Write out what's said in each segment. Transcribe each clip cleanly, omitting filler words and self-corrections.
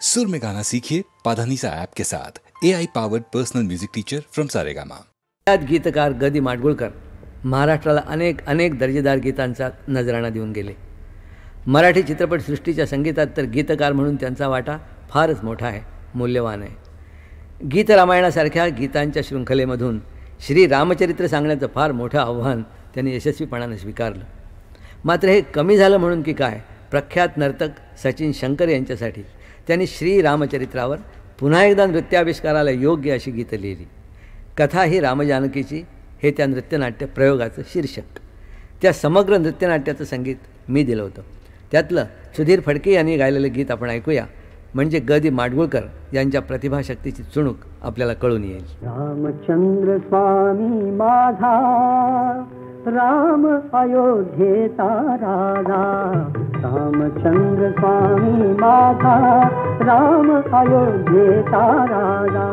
सुर में गाना सीखिए पाधानीसा ऐप के साथ। AI powered personal music teacher from Saregama. गीतकार ग दी माडगुळकर महाराष्ट्राला अनेक दर्जेदार गीतांचा नजराणा देऊन गेले. मराठी चित्रपटसृष्टीच्या संगीतात तर गीतकार म्हणून त्यांचा वाटा फारच मोठा आहे, मूल्यवान आहे. गीत रामायणासारख्या गीतांच्या शृंखलेमधून श्री रामचरित्र सांगण्याचं फार मोठं आव्हान त्यांनी यशस्वीपणाने स्वीकारलं. मात्र हे कमी झालं म्हणून की काय, प्रख्यात नर्तक सचिन शंकर यांच्यासाठी त्यांनी श्री रामचरित्रावर पुन्हा एकदा नृत्याविष्काराला योग्य अशी गीतं लिहिली. कथा ही रामजानकीची हे त्या नृत्यनाट्य प्रयोगाचं शीर्षक. त्या समग्र नृत्यनाट्याचं संगीत मी दिलं होतं. त्यातलं सुधीर फडके यांनी गायलेलं गीत आपण ऐकूया, म्हणजे ग दी माडगुळकर यांच्या प्रतिभाशक्तीची चुणूक आपल्याला कळून येईल. रामचंद्र स्वामी माझा, राम अयोध्येचा राजा. रामचंद्र स्वामी माझा, राम अयोध्येचा राजा.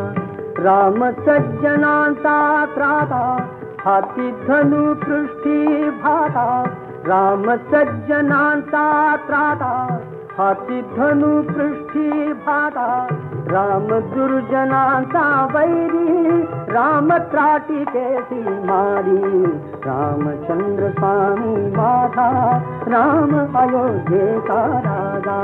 राम सज्जनांचा त्राता, हाती धनु पृष्ठी भाता. राम सज्जनांचा त्राता, हाती धनु पृष्ठी भाता. राम दुर्जनांचा वैरी, राम त्राटी केसी मारी. रामचंद्र स्वामी माझा, राम अयोध्येचा राजा.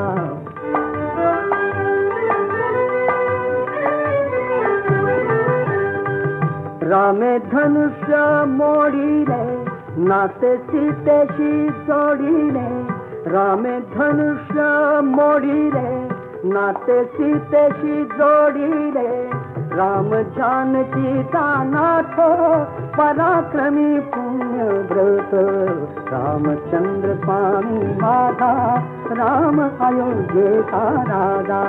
रामे धनुष्य मोडिले, नाते सीतेशी जोडिले. रामे धनुष्य मोडिले, नाते सीतेशी जोडिले. राम जानकीचा नाथ, पराक्रमी पुण्यव्रत. रामचंद्र स्वामी माझा, राम अयोध्येचा राजा.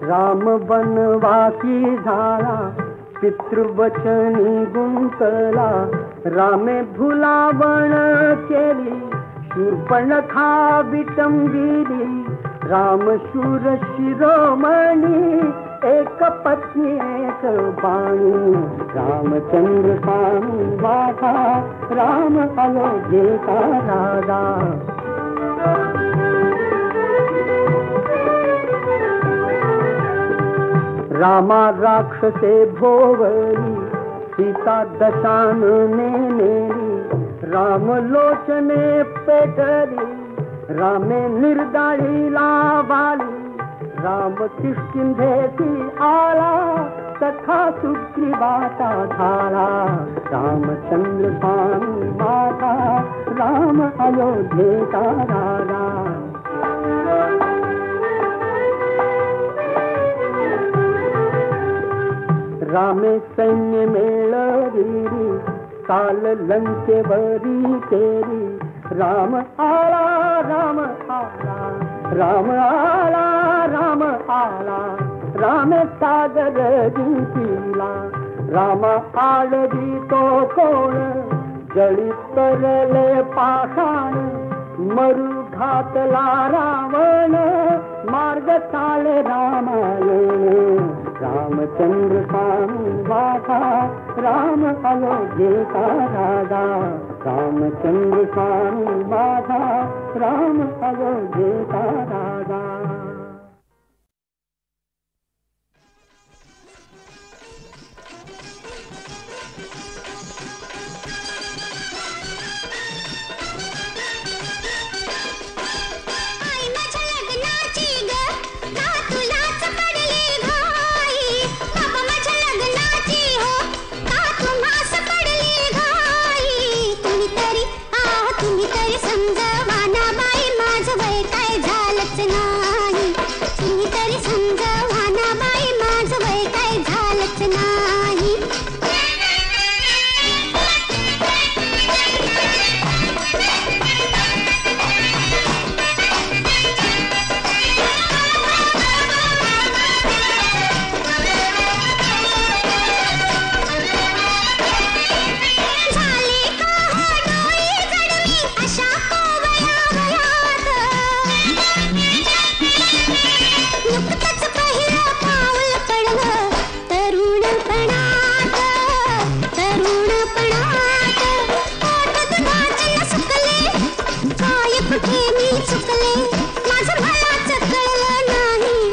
राम वनवासी झाला, पितृवचनी गुंतला. रामे भुलावण केली, शूर्पणखा विटंबिली. राम शूर शिरोमणी, एक पत्नी एक बाणी. रामचंद्र स्वामी माझा, राम अयोध्येचा राजा. रामा राक्षसे भोवली, सीता दशानने नेली. राम लोचने पेटली, रामे निर्दाळीला वाली. राम किष्किंधेसी आला, तथा सुग्रीवाचा झाला. रामचंद्र स्वामी माझा, राम अयोध्येचा राजा. रामे सैन्य मेळविली, काल लंकेवरी केली. राम आला, राम आला, राम आला, राम आला. रामे सागर जिंकिला, राम आळवी तो कोण. जळी तरले पाषाण, मरु घातला रावण. मार्ग चाले रामायण. रामचंद्र स्वामी माझा, राम अयोध्येचा राजा. रामचंद्र स्वामी माझा, राम अयोध्येचा राजा. तुम्ही तरी समजावा ना बाई, माझं वय काय झालंच नाही. कुठे मी चुकले माझं मलाच कळलं नाही.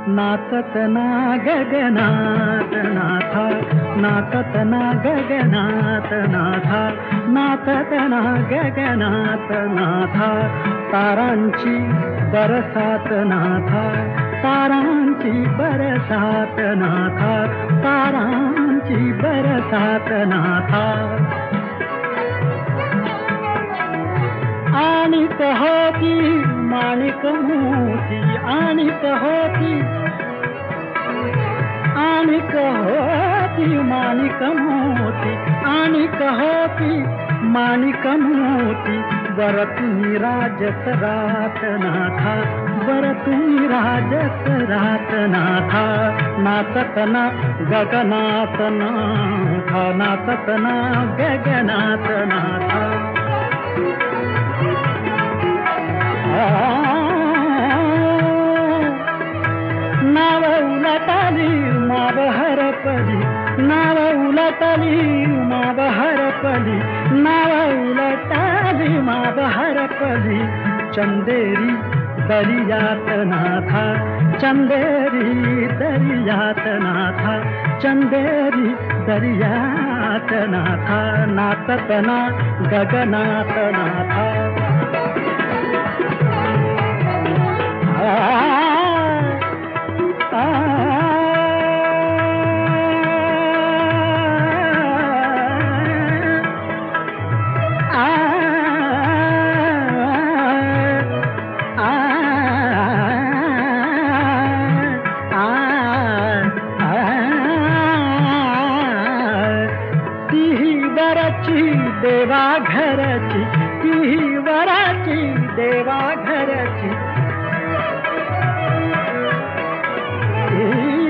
नाचतना गगनात नाथा, नाचतना गगनात नाथा, नाचतना गगनात नाथा, तारांची बरसात नाथा, तारांची बरसात नाथा, तारांची बरसात नाथा. आणि होती माणिक मोती, आणि होती, आणि होती माणिक मोती, आणि होती माणिक मोती. वर तुम्ही राजत रात नाथा, वर तुम्ही राजत रात नाथा. नाचतना गगनात नाथा, नाचतना गगनात नाथा. नाव उलटली माव हरपली, नाव उलटली माव हरपली, नाव उलटली माव हरपली. चंदेरी दरियात नाथा, चंदेरी दरियात नाथा, चंदेरी दरियात नाथा. नाचतना गगनात नाथा. देवा घरची, ती वराची देवा घरची,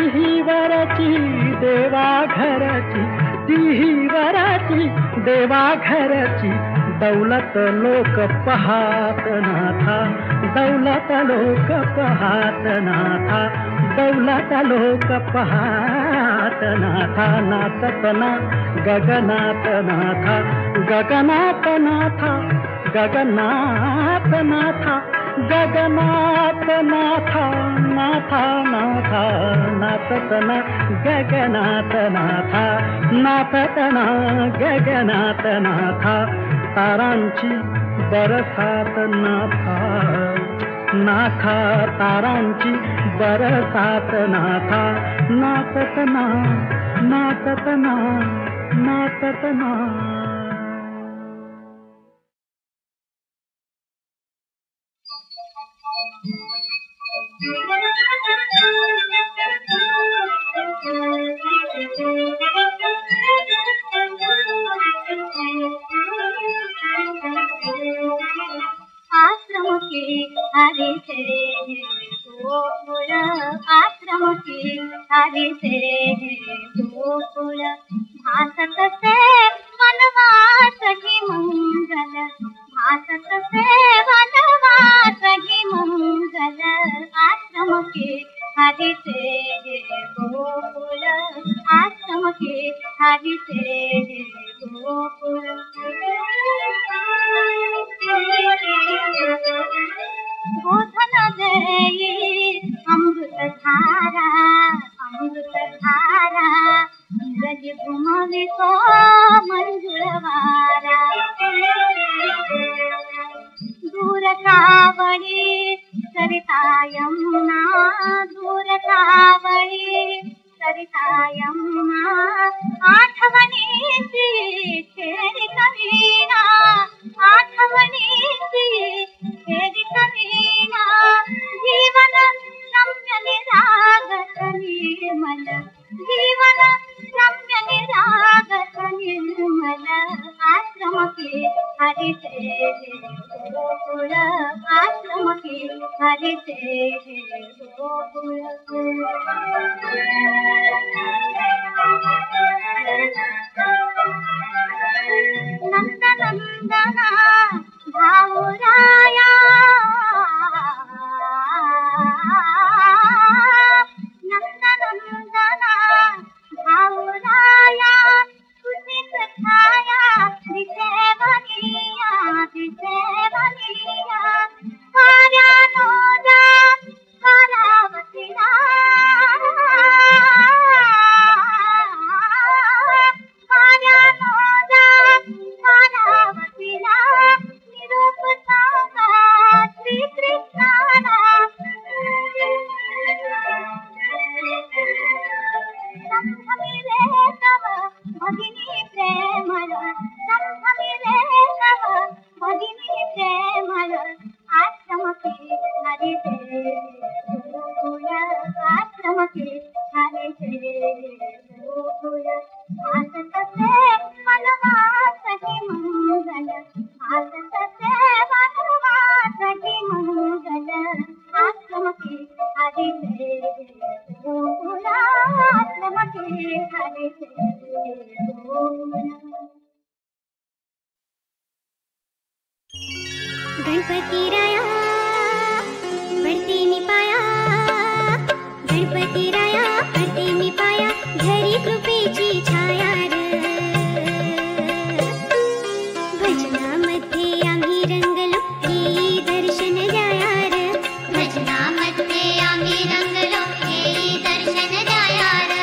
ती वराची देवा घरची, ती वराची देवा घरची. दौलत लोक पहात नाथा, दौलत लोक पहात नाथा, दौलत लोक पहात नाथा. नाचतना गगनात नाथा, गगनात नाथा, गगनात नाथा, गगनात नाथा, नाथा नाथा. नाचतना गगनात नाथा, नाचतना गगनात नाथा. तारांची बरसात नाथा, नाथा तारांची बरसात नाथा. नाचतना नाचतना नाचतना. आश्रम के हरि से गोकुल आश्रम के हरि से गोकुल भासत से वनवास की मंगल भासत से वनवास की मंगल आश्रम के हरि से गोकुल आश्रम के हरि से गोकुल गोधन देई अमृत धारा नीरज घुमवि को मंजुळवारा दूर कावळी सरिता यमुना दूर कावळी सरिता यमुना आठवणीची खेळी कवीना आठवणीची खेळी कवीना जीवन रम्य निरागस निर्मल जीवन रम्य निरागस निर्मल आश्रम के हरि से गोकुल आश्रम के हरि से गोकुल नंद नंदना भावराया नंद नंदना भावराया तुझी कथाया दिसे बनिया साऱ्या नोदा करावतीला साऱ्या नोदा करावतीला निरूप सांगा श्रीकृष्णाला संभमिले तव भगिनी प्रेमळ संभमिले तव भगिनी प्रेमळ आश्रम के हरि से गोकुल आश्रम के हरि से गोकुल भासत से वनवास की मंगल भासत से वनवास की मंगल आश्रम के हरि से गोकुल आश्रम के हरि से गोकुल गणपती राया पडते मी पाया गणपती राया पडते मी पाया घरी कृपेची छाया र भजनामध्ये आम्ही रंगलो येई दर्शन द्याया र भजनामध्ये आम्ही रंगलो येई दर्शन द्याया र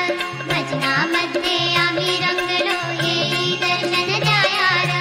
भजनामध्ये आम्ही रंगलो येई दर्शन द्याया र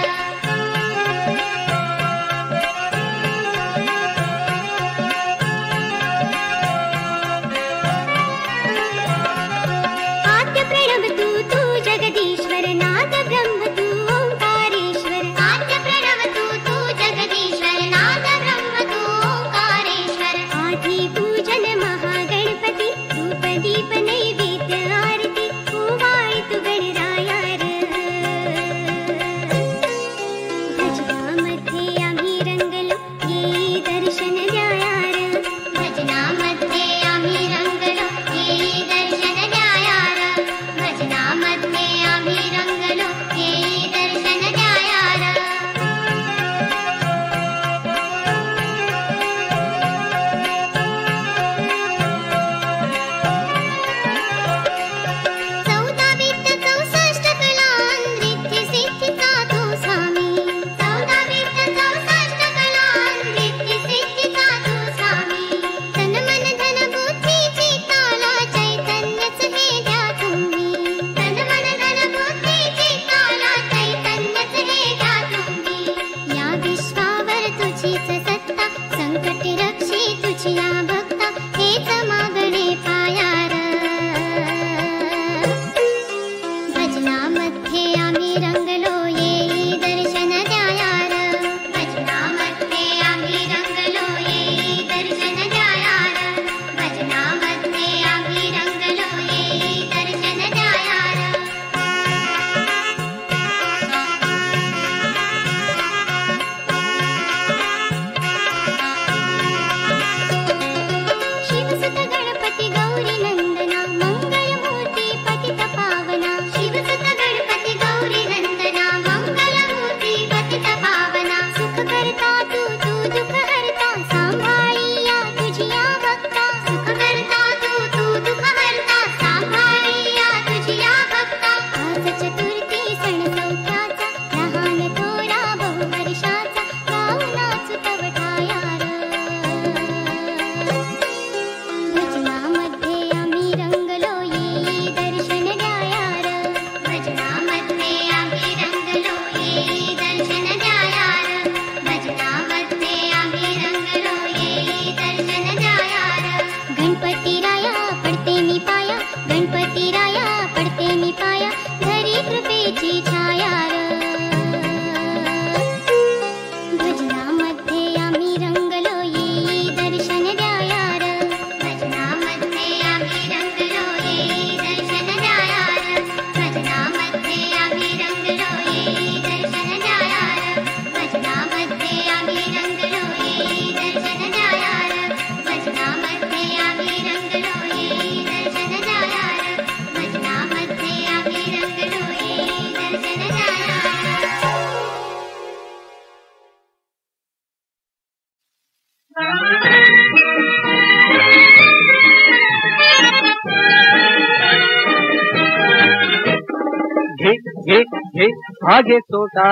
घे घे घे आगे सोटा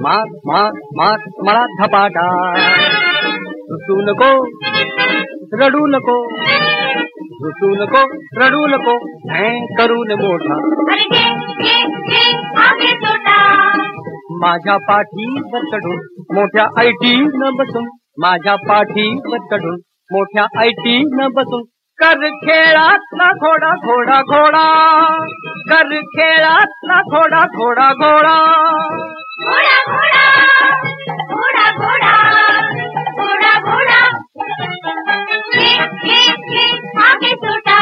मार मार मार मला धपाटा रुसू नको रडू नको रुसू नको रडू नको करून मोठा माझ्या पाठीवर चढून मोठ्या IT न बसून माझ्या पाठीवर चढून मोठ्या IT न बसून कर खेळातला घोडा घोडा घोडा कर खेळातला घोडा घोडा घोडा घोडा घोडा घोडा घोडा घोडा घोडा आगे सोटा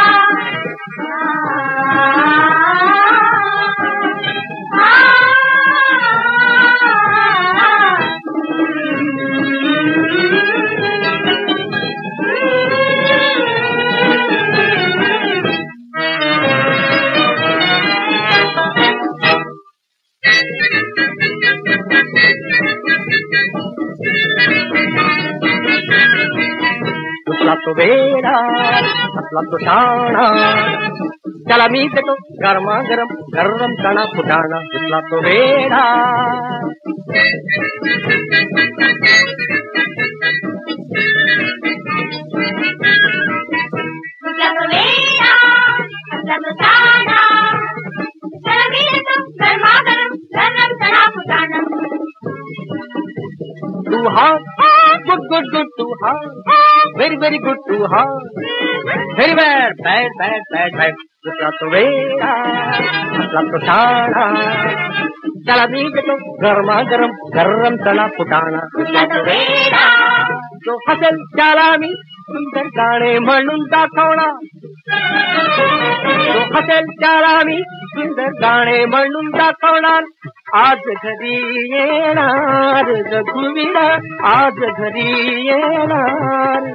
तुला तो वेडा असला तो शाणा त्याला मी देतो गरमा गरम गरम चणा फुटाणा तुला तो वेडा तू हा गुड गुड गुड तू हा व्हेरी व्हेरी गुड तू हा very bad bad bad bad bad तुला तो वेडा असला तो शाणा त्याला मी देतो गरमा गरम गरम चणा फुटाणा तुला तो वेडा जो हसेल त्याला मी सुंदर गाणे म्हणून दाखवणार जो हसेल त्याला मी सुंदर गाणे म्हणून दाखवणार आज घरी येणार रघुवीरा आज घरी येणार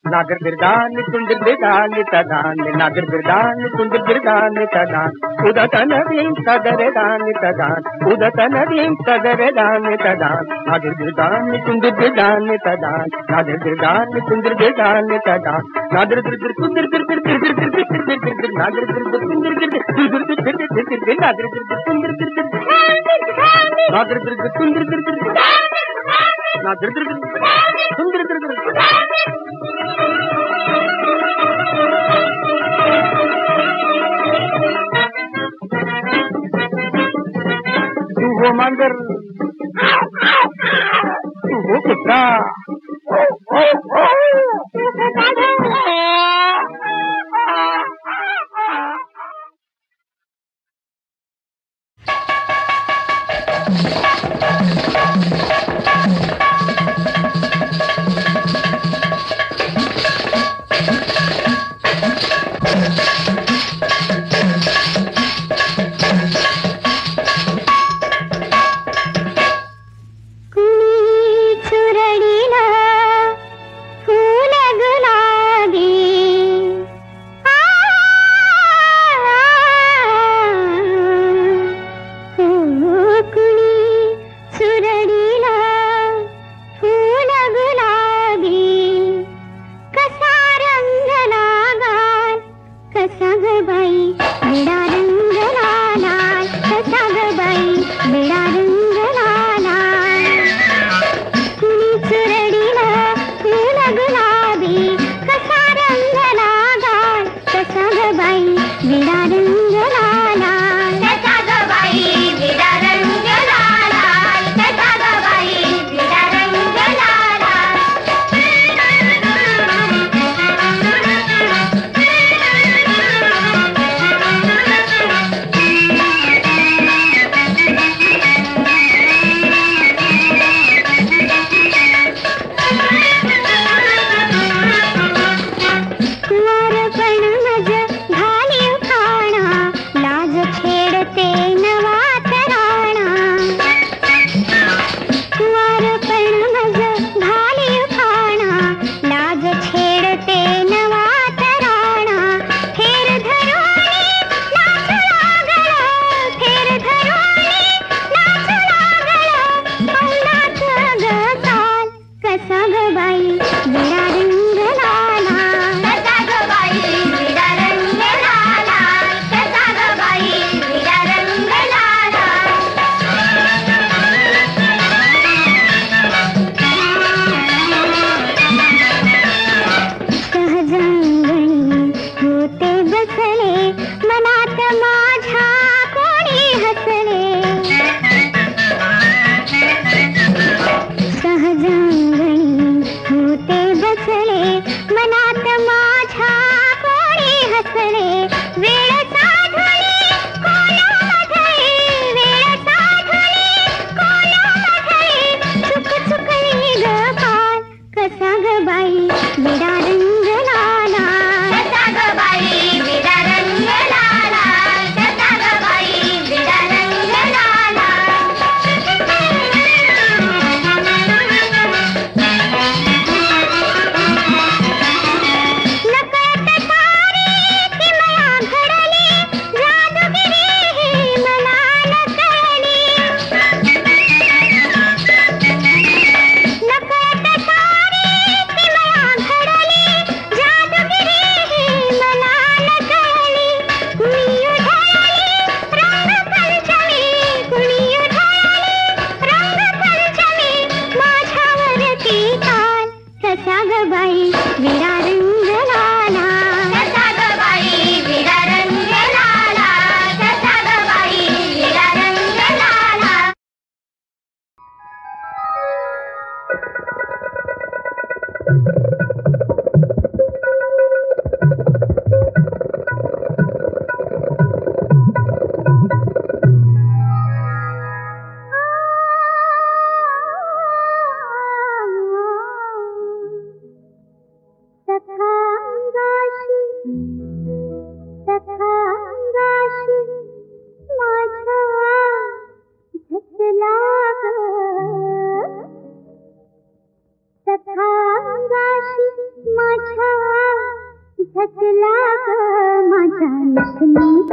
नागर बिरदान कुंड बिरदान तदान नागर बिरदान कुंड बिरदान तदान उदत नदीं सदर दान तदान उदत नदीं सदर दान तदान नागर बिरदान कुंड बिरदान तदान नागर बिरदान कुंड बिरदान तदान नागर बिरदान कुंड बिरदान नागर बिरदान कुंड बिरदान नागर बिरदान कुंड बिरदान नागर बिरदान कुंड बिरदान नागर बिरदान कुंड बिरदान तू हो मांगर तू हो कुत्रा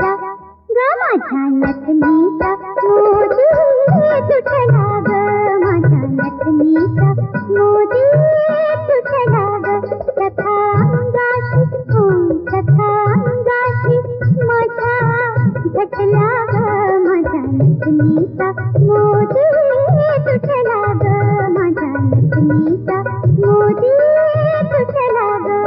नथनीचा ग माझ्या नथनीचा मोदी तुटला ग माझ्या नथनीचा मोदी तुटला ग सखा अंगाशी सखा अंगाशी माझ्या झटला ग माझ्या नथनीचा मोदी तुटला ग माझ्या नथनीचा मोदी तुटला ग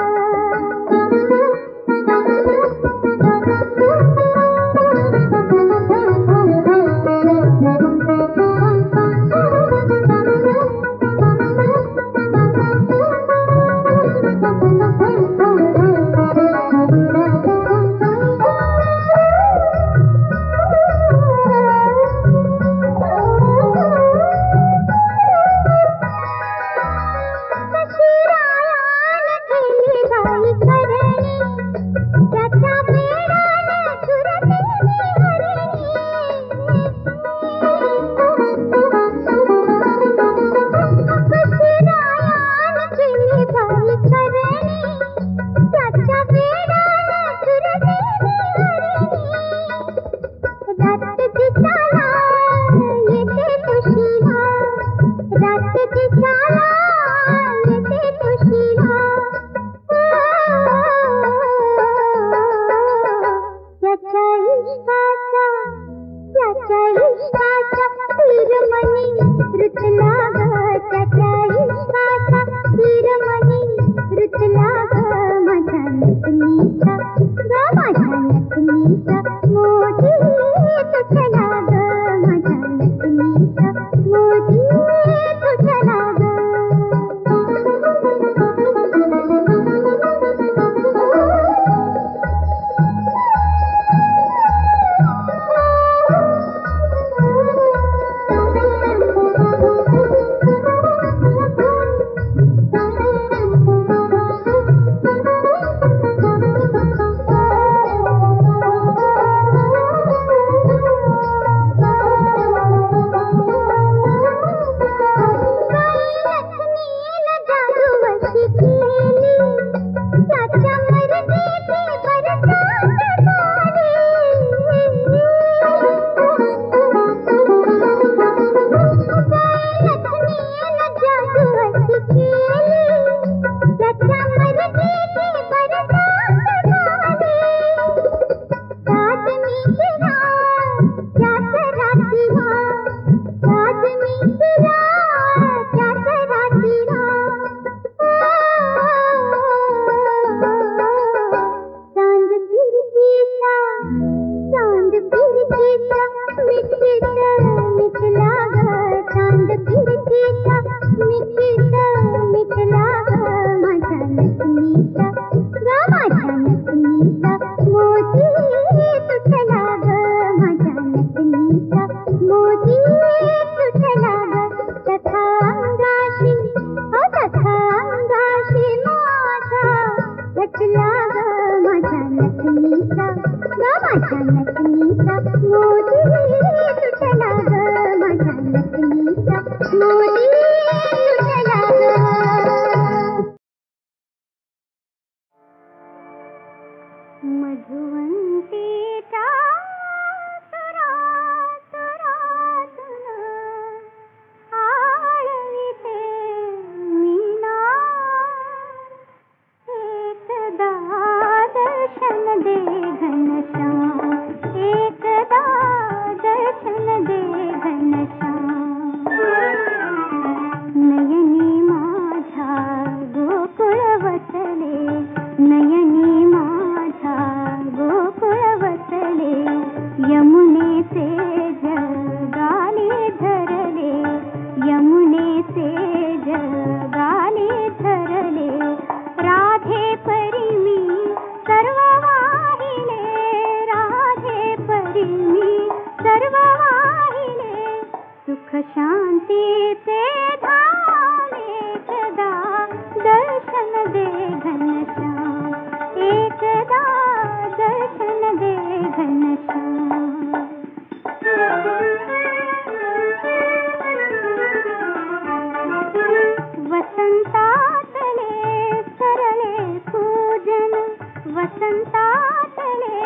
वसंतातले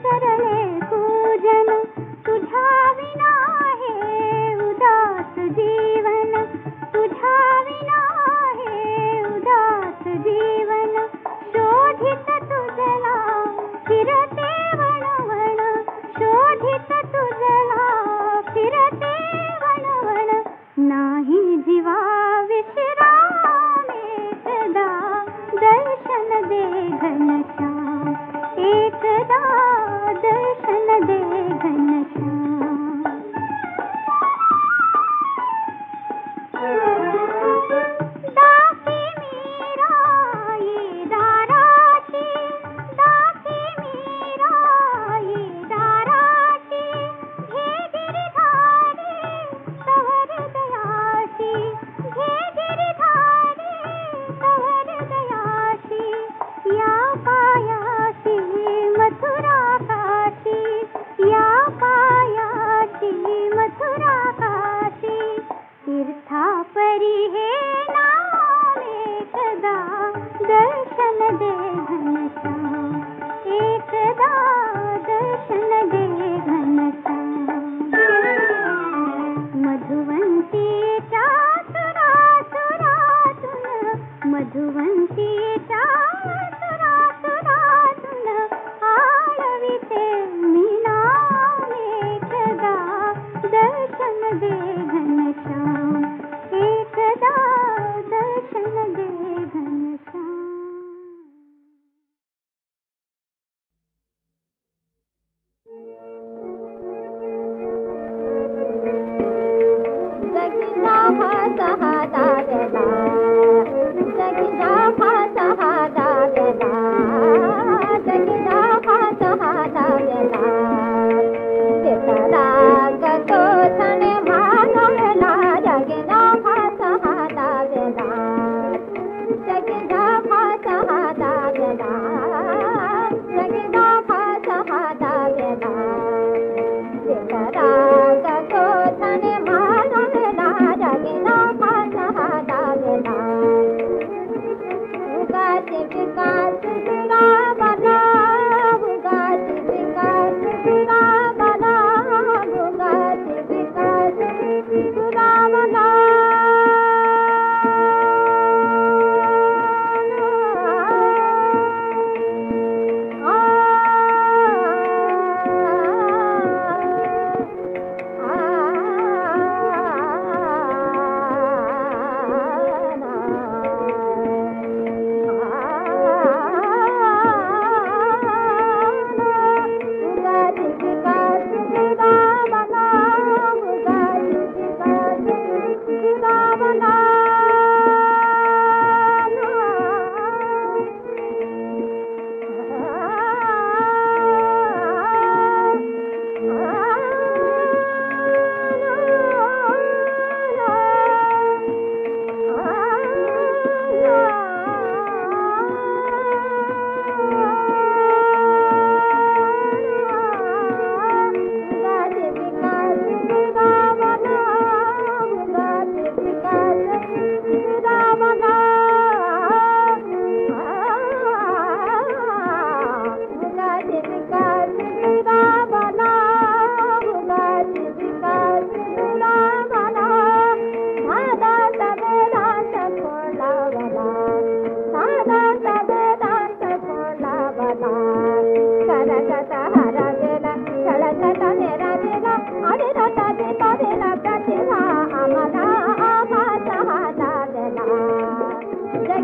सरले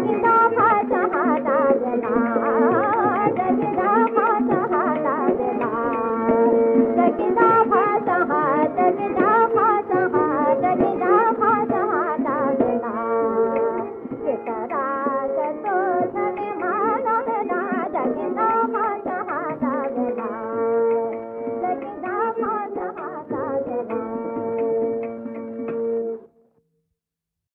दगदा भात हा लागला दगदा भात हा लागला दगदा भात हा दगदा